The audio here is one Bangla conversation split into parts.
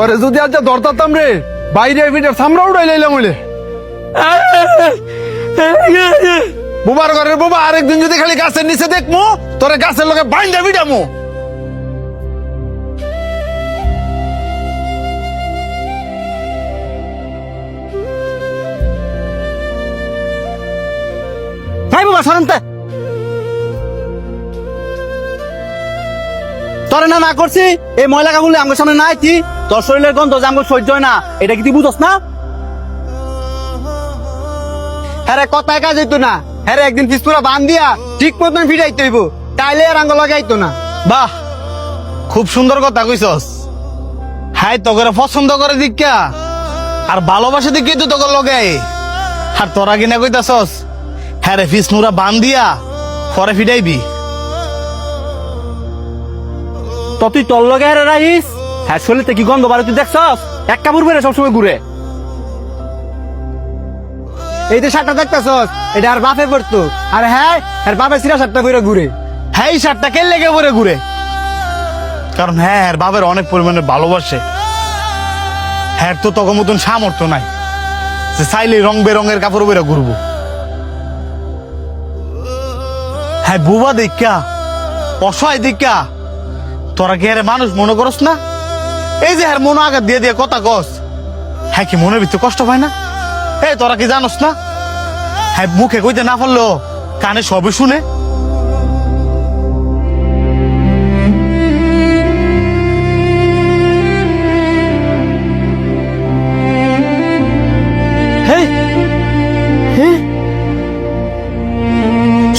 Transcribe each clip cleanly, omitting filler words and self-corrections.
ওরে যদি আজ ধরতাম রে বাইরে পিঠের সামরা উড়াই লাইলাম হইলে বুবার ঘরের বাবা আরেকদিন যদি খালি গাছের নিচে দেখমু তোরে গাছের লোকে বাইন্দা বিটামু। ভাই বাবা সরেন তোরে না করছি এই ময়লা কাগুলি আমার সামনে না আইতি তোর শরীরের গন্ধ যে আমার সহ্য হয় না এটা কি তুই বুঝস না? হ্যাঁ কথায় কাজ হইতো না হ্যাঁ একদিন পিসপুরা বান দিয়া ঠিক মতন ফিরাইতে হইব তাইলে আর আঙ্গ লাগাইতো না। বাহ খুব সুন্দর কথা কইছস। হাই তোকে পছন্দ করে দিকা আর ভালোবাসা দিকে তো তোকে লগে আর তোরা কিনা কইতাছস হ্যাঁ রে ফিস মুরা বান দিয়া পরে ফিটাইবি। তো তুই তোর লগে হেরে রাইস হ্যাঁ শরীরতে কি গন্ধ বাড়ি তুই দেখছস এক কাপড় বেড়ে সবসময় ঘুরে এই যে শার্টটা দেখতেছস এটা আর বাপে পড়তো আর হ্যাঁ আর বাপে সিরা শার্টটা পরে ঘুরে। হ্যাঁ এই শার্টটা কে লেগে পরে ঘুরে কারণ হ্যাঁ আর বাবার অনেক পরিমাণে ভালোবাসে। হ্যাঁ তো তখন মতন সামর্থ্য নাই যে চাইলে রং বেরঙের কাপড় পরে ঘুরবো। হ্যাঁ বুবা দেখা অসহায় দেখা তোরা কি হ্যাঁ মানুষ মনে করস না? এই যে হ্যাঁ মনে আঘাত দিয়ে দিয়ে কথা কস হ্যাঁ কি মনের ভিতরে কষ্ট পায় না? এই তোরা কি জানোস না হ্যাঁ মুখে কইতে না পারলো কানে সবই শুনে।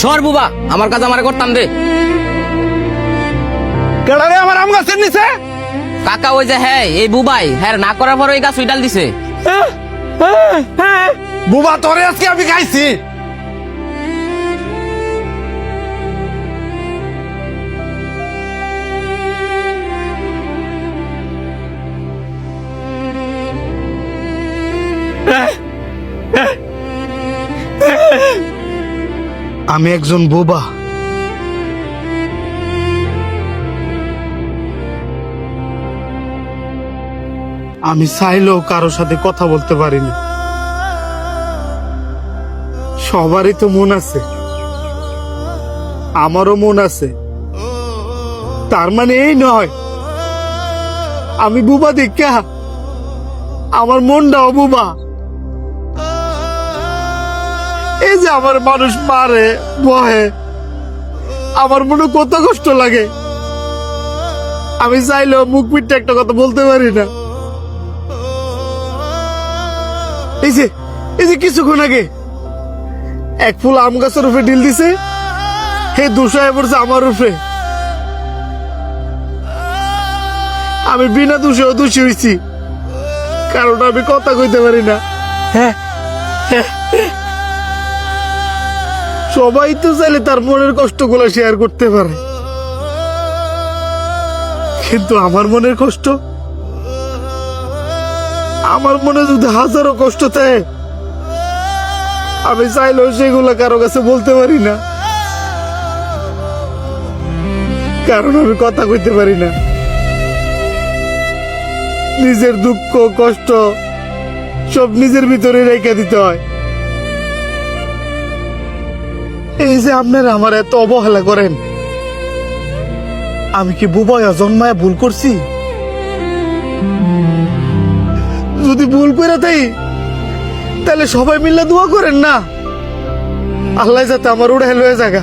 সর বুবা আমার কাজ আমার করতাম দে। কেডা রে আমার আম গাছের নিচে? কাকা ওই যে হ্যাঁ এই বুবাই হ্যাঁ না করার পর ওই গাছ উইডাল দিছে। বুবা তোরে আজকে আমি খাইছি। আমি একজন বোবা। আমি চাইলেও কারোর সাথে কথা বলতে পারি না। সবারই তো মন আছে, আমারও মন আছে। তার মানে এই নয় আমি বুবা দেখা আমার মনটাও বুবা। এই যে আমার মানুষ মারে বহে আমার মনে কত কষ্ট লাগে। আমি চাইলেও মুখ পিঠে একটা কথা বলতে পারি না। এই যে কিছুক্ষণ আগে এক ফুল আম গাছের উপরে ঢিল দিছে হে দোষায় পড়ছে আমার উপরে। আমি বিনা দোষেও দোষী হয়েছি কারণ আমি কথা কইতে পারি না। সবাই তো চাইলে তার মনের কষ্টগুলো শেয়ার করতে পারে কিন্তু আমার মনের কষ্ট আমার মনে যদি হাজারো কষ্ট থাকে আমি চাইলেও সেগুলো কারো কাছে বলতে পারি না কারণ আমি কথা কইতে পারি না। নিজের দুঃখ কষ্ট সব নিজের ভিতরে রেখে দিতে হয়। এই যে আপনারা আমার এত অবহেলা করেন আমি কি বুবাইয়া জন্মায় ভুল করছি? যদি ভুল করে তাই তাহলে সবাই মিলে দোয়া করেন না আল্লাহ যাতে আমার উড়ে লয়ে জায়গা।